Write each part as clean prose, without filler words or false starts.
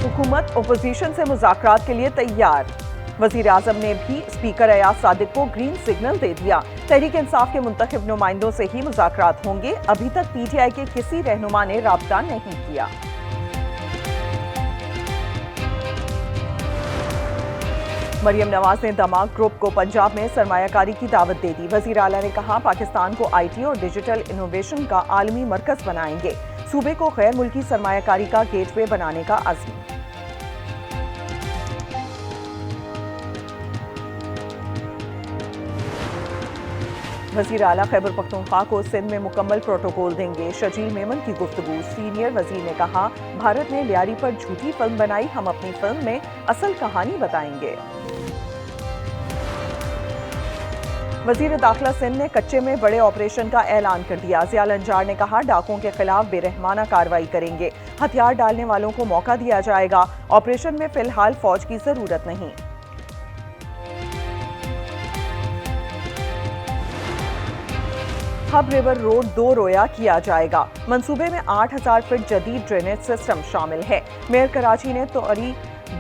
हुकूमत ओपोजिशन से मुज़ाकरात के लिए तैयार। वज़ीर आज़म ने भी स्पीकर अयाज सादिक को ग्रीन सिग्नल दे दिया। तहरीक इंसाफ के मुंतखब नुमाइंदों से ही मुज़ाकरात होंगे। अभी तक PTI के किसी रहनुमा ने राब्ता नहीं किया। मरियम नवाज ने दमाक ग्रुप को पंजाब में सरमायाकारी की दावत दे दी। वज़ीर आला ने कहा, पाकिस्तान को IT और डिजिटल इनोवेशन का आलमी मरकज बनाएंगे। सूबे को गैर मुल्की सरमायाकारी का गेटवे बनाने का अज़्म। वज़ीर आला खैबर पख्तूनख्वा को सिंध में मुकम्मल प्रोटोकॉल देंगे। शजील मेमन की गुफ्तगू। सीनियर वज़ीर ने कहा, भारत ने लियारी पर झूठी फिल्म बनाई, हम अपनी फिल्म में असल कहानी बताएंगे। वज़ीर दाखिला सिंध ने कच्चे में बड़े ऑपरेशन का ऐलान कर दिया। ज़ियाल अंजार ने कहा, डाकुओं के खिलाफ बेरहमाना कार्रवाई करेंगे। हथियार डालने वालों को मौका दिया जाएगा। ऑपरेशन में फिलहाल फौज की जरूरत नहीं। हब रिवर रोड 2 रोया किया जाएगा। मंसूबे में 8000 फीट जदीद ड्रेनेज सिस्टम शामिल है। मेयर कराची ने तोरी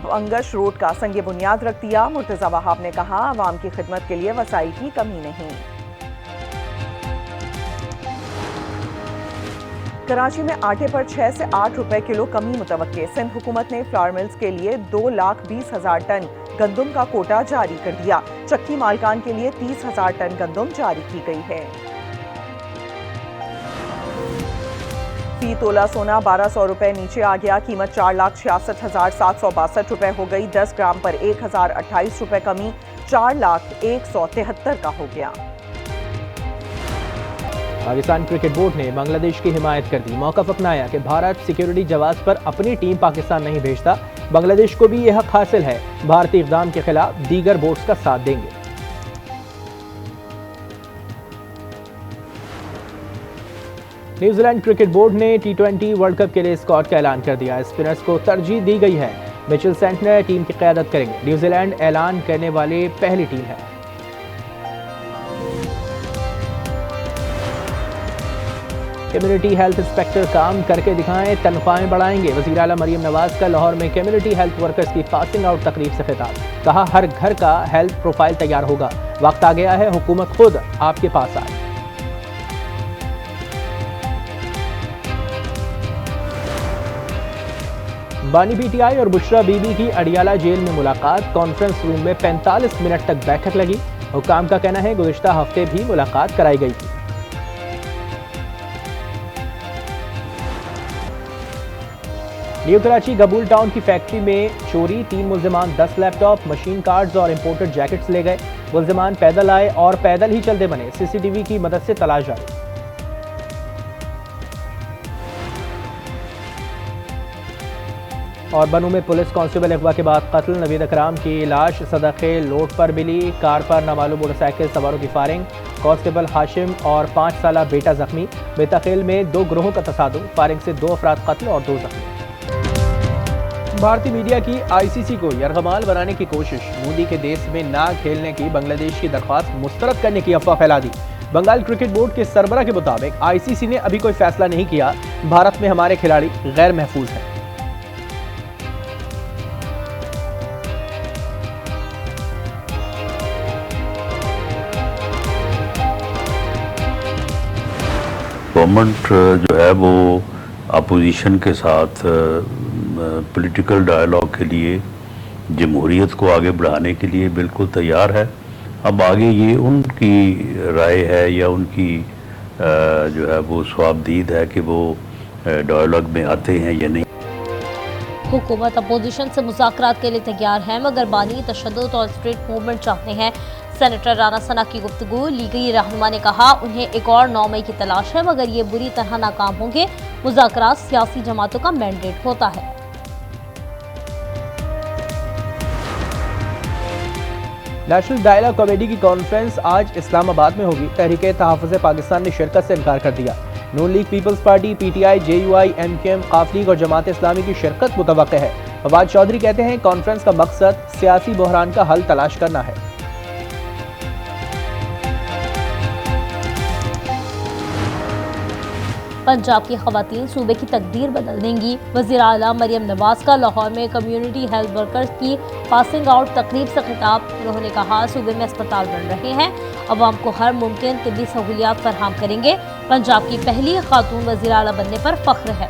बंगश रोड का संगे बुनियाद रख दिया। मुर्तजा वहाब ने कहा, आवाम की खिदमत के लिए वसाइल की कमी नहीं। कराची में आटे पर 6 से 8 रुपए किलो कमी मुतवक्के। सिंध हुकूमत ने फ्लावर मिल्स के लिए 2,20,000 टन गंदम का कोटा जारी कर दिया। चक्की मालकान के लिए 30,000 टन गंदम जारी की गई है। फी तोला सोना 1200 रुपए नीचे आ गया। कीमत 4,66,762 रुपए हो गई। 10 ग्राम पर 1,028 रुपए कमी 4,01,73 का हो गया। पाकिस्तान क्रिकेट बोर्ड ने बांग्लादेश की हिमायत कर दी। मौक़िफ़ अपनाया कि भारत सिक्योरिटी जवाब पर अपनी टीम पाकिस्तान नहीं भेजता। बांग्लादेश को भी यह हक हासिल है। भारतीय इक़दाम के खिलाफ दीगर बोर्ड्स का साथ देंगे। न्यूजीलैंड क्रिकेट बोर्ड ने T20 वर्ल्ड कप के लिए स्क्वाड का ऐलान कर दिया। स्पिनर्स को तरजीह दी गई है। मिचेल सेंटनर टीम की क़यादत करेंगे। न्यूजीलैंड ऐलान करने वाले पहली टीम है। कम्युनिटी हेल्थ इंस्पेक्टर काम करके दिखाएं, तनख्वाहें बढ़ाएंगे। वज़ीर आला मरियम नवाज का लाहौर में कम्युनिटी हेल्थ वर्कर्स की पासिंग आउट तकरीब से खिताब। कहा, हर घर का हेल्थ प्रोफाइल तैयार होगा। वक्त आ गया है हुकूमत खुद आपके पास आए। बानी PTI और बुशरा बीबी की अडियाला जेल में मुलाकात। कॉन्फ्रेंस रूम में 45 मिनट तक बैठक लगी। हुक्काम का कहना है, गुज़िश्ता हफ्ते भी मुलाकात कराई गई थी। न्यू कराची गबूल टाउन की फैक्ट्री में चोरी। 3 मुल्जिमान 10 लैपटॉप, मशीन कार्ड्स और इंपोर्टेड जैकेट्स ले गए। मुल्जिमान पैदल आए और पैदल ही चलते बने। CCTV की मदद से तलाश जारी। और बनू में पुलिस कांस्टेबल अगवा के बाद कत्ल। नवीद अकराम की लाश सदक़े लोड पर मिली। कार पर नामालूम मोटरसाइकिल सवारों की फायरिंग। कांस्टेबल हाशिम और 5 साला बेटा जख्मी। बेतखेल में 2 ग्रोहों का तसादुम। फायरिंग से 2 अफराद कत्ल और 2 जख्मी। भारतीय मीडिया की ICC को यरगमाल बनाने की कोशिश। मोदी के देश में ना खेलने की बांग्लादेश की दरख्वास्त मुस्तरद करने की अफवाह फैला दी। बंगाल क्रिकेट बोर्ड के सरबरा के मुताबिक ICC ने अभी कोई फैसला नहीं किया। भारत में हमारे खिलाड़ी गैर महफूज हैं। गवर्नमेंट जो है वो अपोजिशन के साथ पॉलिटिकल डायलॉग के लिए, जमहूरियत को आगे बढ़ाने के लिए बिल्कुल तैयार है। अब आगे ये उनकी राय है या उनकी जो है वो स्वाबदीद है कि वो डायलॉग में आते हैं या नहीं। हुकूमत अपोजिशन से मुज़ाकरात के लिए तैयार है, मगर बानी तशद्दुद और स्ट्रीट मूवमेंट चाहते हैं। सेनेटर राना सना की गुफ्तगू। लीगी रहनुमा ने कहा, उन्हें एक और 9 मई की तलाश है, मगर ये बुरी तरह नाकाम होंगे। मुज़ाकरात सियासी जमातों का मैंडेट होता है। नेशनल डायलॉग कमेटी की कॉन्फ्रेंस आज इस्लामाबाद में होगी। तहरीक तहफ़्फ़ुज़ पाकिस्तान ने शिरकत से इनकार कर दिया। Noon League, Peoples Party, PTI, JUI, MQM, Qaf League और जमात इस्लामी की शिरकत मुतवक्के है। फवाद चौधरी कहते हैं, कॉन्फ्रेंस का मकसद सियासी बहरान का हल तलाश करना है। पंजाब की खवातीन सूबे की तकदीर बदल देंगी। वज़ीर आला मरियम नवाज का लाहौर में कम्युनिटी हेल्थ वर्कर्स की पासिंग आउट तकरीब से खिताब। उन्होंने कहा, सूबे में अस्पताल बन रहे हैं, अवाम को हर मुमकिन तिब्बी सहूलियात फराहम करेंगे। पंजाब की पहली खातून वज़ीर आला बनने पर फख्र है।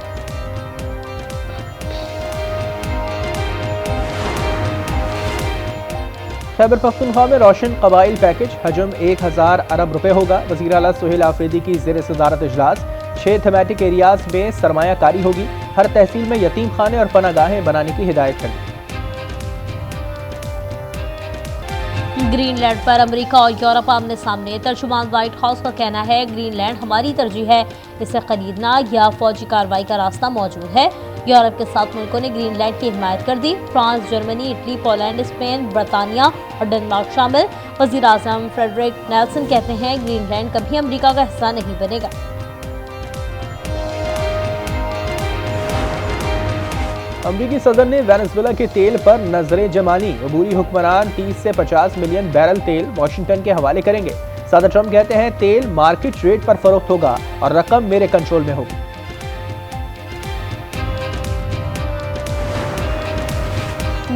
खैबर पख्तूनख्वा में रोशन कबाइल पैकेज हजम 1000 अरब रुपए होगा। वज़ीर आला सुहेल आफरीदी की ज़ेर सदारत इजलास। 6 थेमेटिक एरियाज में सरमायाकारी होगी। हर तहसील में यतीम खाने और पनागाहें बनाने की हिदायत कर दी। ग्रीनलैंड पर अमेरिका और यूरोप आमने सामने। तर्जुमान व्हाइट हाउस का कहना है, ग्रीनलैंड हमारी तरजीह है, इसे खरीदना या फौजी कार्रवाई का रास्ता मौजूद है। यूरोप के 7 मुल्कों ने ग्रीनलैंड की हिमायत कर दी। France, Germany, Italy, Poland, Spain, बरतानिया और डेनमार्क शामिल। वज़ीर आज़म फ्रेडरिक नेल्सन कहते हैं, ग्रीनलैंड कभी अमेरिका का हिस्सा नहीं बनेगा। अमरीकी सदर ने वेनेजुएला के तेल पर नजरें जमानी। अबूरी हुक्मरान 30 से 50 मिलियन बैरल तेल वाशिंगटन के हवाले करेंगे। सदर ट्रंप कहते हैं, तेल मार्केट रेट पर फरोख्त होगा और रकम मेरे कंट्रोल में होगी।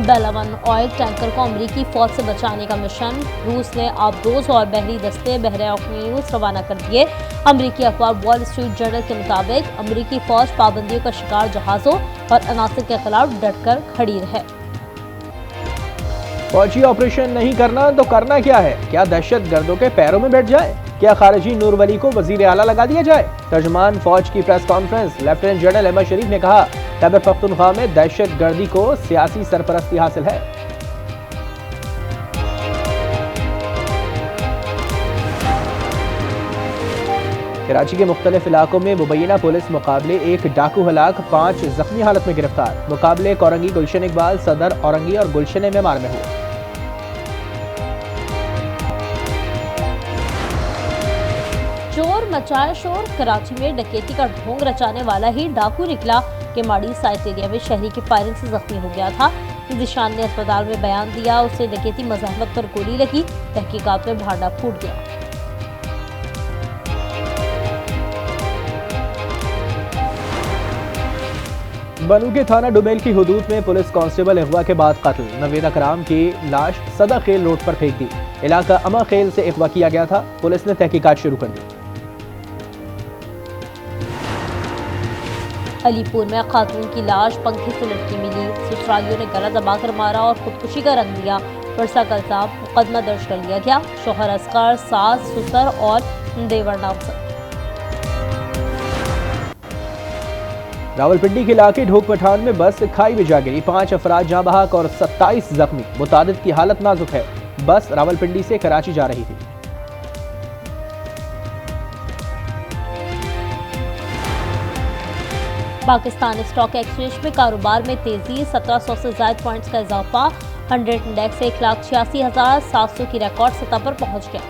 बेलावन ऑयल टैंकर को अमरीकी फौज से बचाने का मिशन। रूस ने आबदोज और बहरी दस्ते बहरे अख्यूस रवाना कर दिए। अमरीकी अखबार वॉल स्ट्रीट जर्नल के मुताबिक अमरीकी फौज पाबंदियों का शिकार जहाजों और अनासिर के खिलाफ डटकर खड़ी रहे। फौजी ऑपरेशन नहीं करना तो करना क्या है? क्या दहशत गर्दों के पैरों में बैठ जाए? क्या खारिजी नूर वली को वजीर आला लगा दिया जाए? तर्जमान फौज की press conference. Lieutenant general Ahmed Sharif ने कहा, खैबर पख्तूनख्वा में दहशत गर्दी को सियासी सरपरस्ती हासिल है। कराची के मुख्तलिफ इलाकों में मुबैना पुलिस मुकाबले, एक डाकू हलाक, 5 जख्मी हालत में गिरफ्तार। मुकाबले कोरंगी, गुलशन इकबाल, सदर औरंगी और गुलशन मेमार में हुए। चोर मचाए शोर। कराची में डकैती का ढोंग रचाने वाला ही डाकू निकला। केमाड़ी साइट एरिया में शहरी की फायरिंग से जख्मी हो गया था। निशान ने अस्पताल में बयान दिया, उसे डकैती मज़ाहमत पर गोली लगी। तहकीकात में भांडा फूट गया। बनू के थाना डुमेल की हुदूद में पुलिस कांस्टेबल अगवा के बाद कत्ल। नवीद अकराम की लाश सदा खेल रोड पर फेंक दी। इलाका अमा खेल से अगवा किया गया था। पुलिस ने तहकीकात शुरू कर दी। अलीपुर में खातून की लाश पंखे से लटकी मिली। ससुरालियों ने गला दबाकर मारा और खुदकुशी का रंग दिया। वर्षा का इल्जाम, मुकदमा दर्ज कर लिया गया। शोहर असगर, सास, ससुर और देवर नामजद। रावलपिंडी के इलाके ढोक पठान में बस खाई में जा गिरी। 5 अफराद जहां बहक और 27 जख्मी। मुतादिद की हालत नाजुक है। बस रावलपिंडी से कराची जा रही थी। पाकिस्तान स्टॉक एक्सचेंज में कारोबार में तेजी। 1700 से ज्यादा पॉइंट्स का इजाफा। 100 इंडेक्स 1,86,700 की रिकॉर्ड सतह पर पहुंच गया।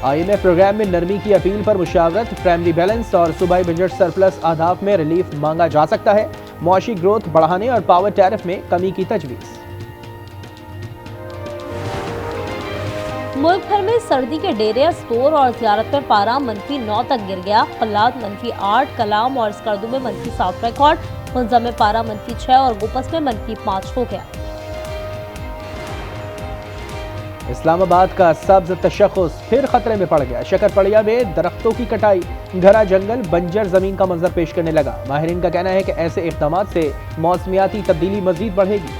IMF प्रोग्राम में नरमी की अपील पर मुशावरत। प्राइमरी बैलेंस और सूबाई बजट सरप्लस अहदाफ में रिलीफ मांगा जा सकता है। मुआशी ग्रोथ बढ़ाने और पावर टैरिफ में कमी की तजवीज़। मुल्क भर में सर्दी के डेरे, स्टोर और ज़ियारत में पारा -9 तक गिर गया। कल्लात -8, कलाम और स्कर्दू में -7 रिकॉर्ड। मुंजा में पारा -6 और गोपस में -5 हो गया। इस्लामाबाद का सब्ज तशख्खुस फिर खतरे में पड़ गया। शकरपड़िया में दरख्तों की कटाई, घरा जंगल बंजर जमीन का मंजर पेश करने लगा। माहिरीन का कहना है कि ऐसे इक़दामात से मौसमियाती तब्दीली मजीद बढ़ेगी।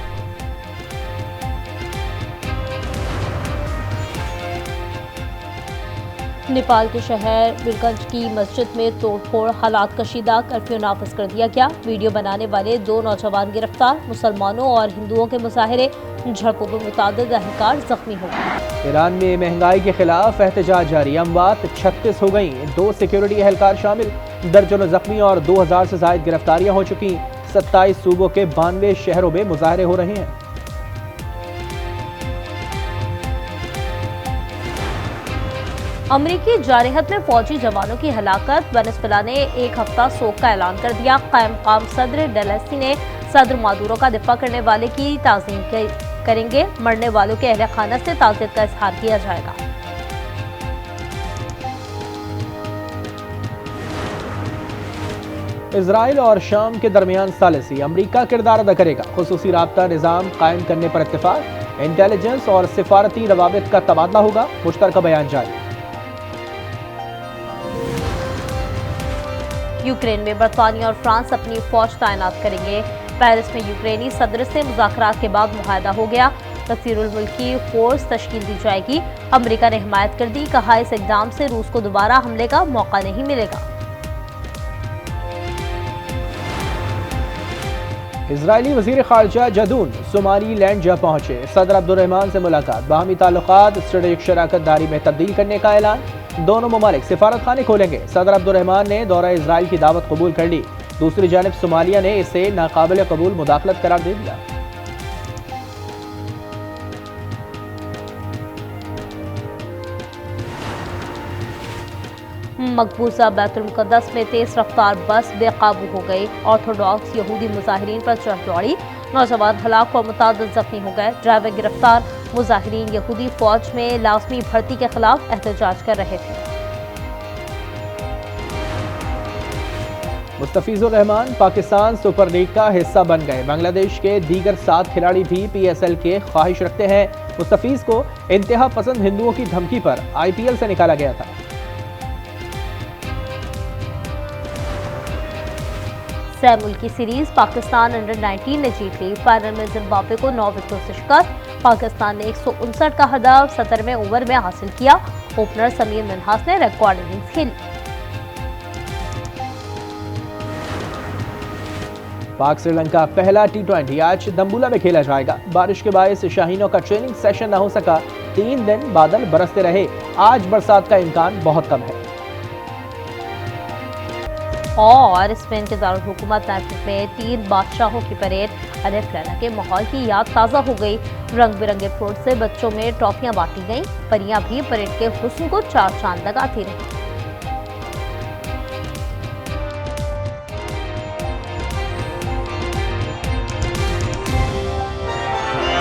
नेपाल के शहर बीरगंज की मस्जिद में तोड़फोड़, हालात कशीदा। कर्फ्यू नाफिज कर दिया गया। वीडियो बनाने वाले 2 नौजवान गिरफ्तार। मुसलमानों और हिंदुओं के मुजाहिरे, झड़पों में मुतादिद अहलकार जख्मी हो गए। ईरान में महंगाई के खिलाफ एहतजाज जारी। अमवात 36 हो गई। 2 सिक्योरिटी एहलकार शामिल। दर्जनों जख्मी और 2000 से ज्यादा गिरफ्तारियां हो चुकी। 27 सूबों के 92 शहरों में मुजाहरे हो रहे हैं। अमरीकी जारहत में फौजी जवानों की हलाकत। वेनेजुएला ने 1 हफ्ता सोग का ऐलान कर दिया। कायम मकाम सदर डेलेसी ने सदर मादुरो का दिफा करने वाले की ताज़ीम करेंगे। मरने वालों के अहले खाना से ताज़ियत का इजहार किया जाएगा। इसराइल और शाम के दरमियान सालिसी अमरीका किरदार अदा करेगा। खुसूसी राब्ता निज़ाम कायम करने पर इत्तेफाक। इंटेलिजेंस और सिफारती रवाबित का तबादला होगा। मुश्तरका बयान जारी। यूक्रेन में बरतानिया और फ्रांस अपनी फौज तैनात करेंगे। पेरिस में यूक्रेनी सदर से मुज़ाकरात के बाद मुआहदा हो गया। कसीरुल मुल्की फोर्स तश्कील दी जाएगी। अमेरिका ने हिमायत कर दी, कहा इस इक़दाम से रूस को दोबारा हमले का मौका नहीं मिलेगा। इजरायली वज़ीर ख़ारजा जदून सोमालीलैंड जा पहुंचे। सदर अब्दुर्रहमान से मुलाकात। बाहमी ताल्लुकात स्ट्रेटेजिक शराकत दारी में तब्दील करने का ऐलान। दोनों ममालिक सिफारत खाने खोलेंगे। सदर अब्दुर्रहमान ने दौरा इजराइल की दावत कबूल कर ली। दूसरी जानिब सोमालिया ने इसे नाकाबिल कबूल मुदाखलत करार दे दिया। मकबूजा बैतुल मुक़द्दस में तेज रफ्तार बस बेकाबू हो गई। ऑर्थोडॉक्स यहूदी मुजाहिरीन पर चढ़ दौड़ी। नौजवान हलाक और मुतादिद जख्मी हो गए। ड्राइवर गिरफ्तार। मुजाहिरीन यहूदी फौज में लाजमी भर्ती के खिलाफ एहतजाज कर रहे थे। मुस्तफिजुर रहमान पाकिस्तान सुपर लीग का हिस्सा बन गए। बांग्लादेश के दीगर 7 खिलाड़ी भी PSL के ख्वाहिश रखते हैं। मुस्तफिज को इंतहा पसंद हिंदुओं की धमकी पर IPL से निकाला गया था। सैमुल की सीरीज पाकिस्तान अंडर-19 ने जीत ली। फाइनल में जिम्बाब्वे को 9 विकेटों से शिकस्त। पाकिस्तान ने 159 का हदफ 17वें ओवर में हासिल किया। ओपनर समीर मिन्हास ने रिकॉर्ड इनिंग्स खेली। पाक श्रीलंका पहला T20 आज दम्बुला में खेला जाएगा। बारिश के बायस शाहीनों का ट्रेनिंग सेशन न हो सका। 3 दिन बादल बरसते रहे। आज बरसात का इम्कान बहुत कम है। और स्पेन के दारुल हुकूमत मैड्रिड में 3 बादशाहों की परेड। अलिफ लैला के माहौल की याद ताज़ा हो गई। रंग बिरंगे फ्रूट से बच्चों में ट्रॉफियां बांटी गईं। परियां भी परेड के हुस्न को 4 चांद लगाती रहीं।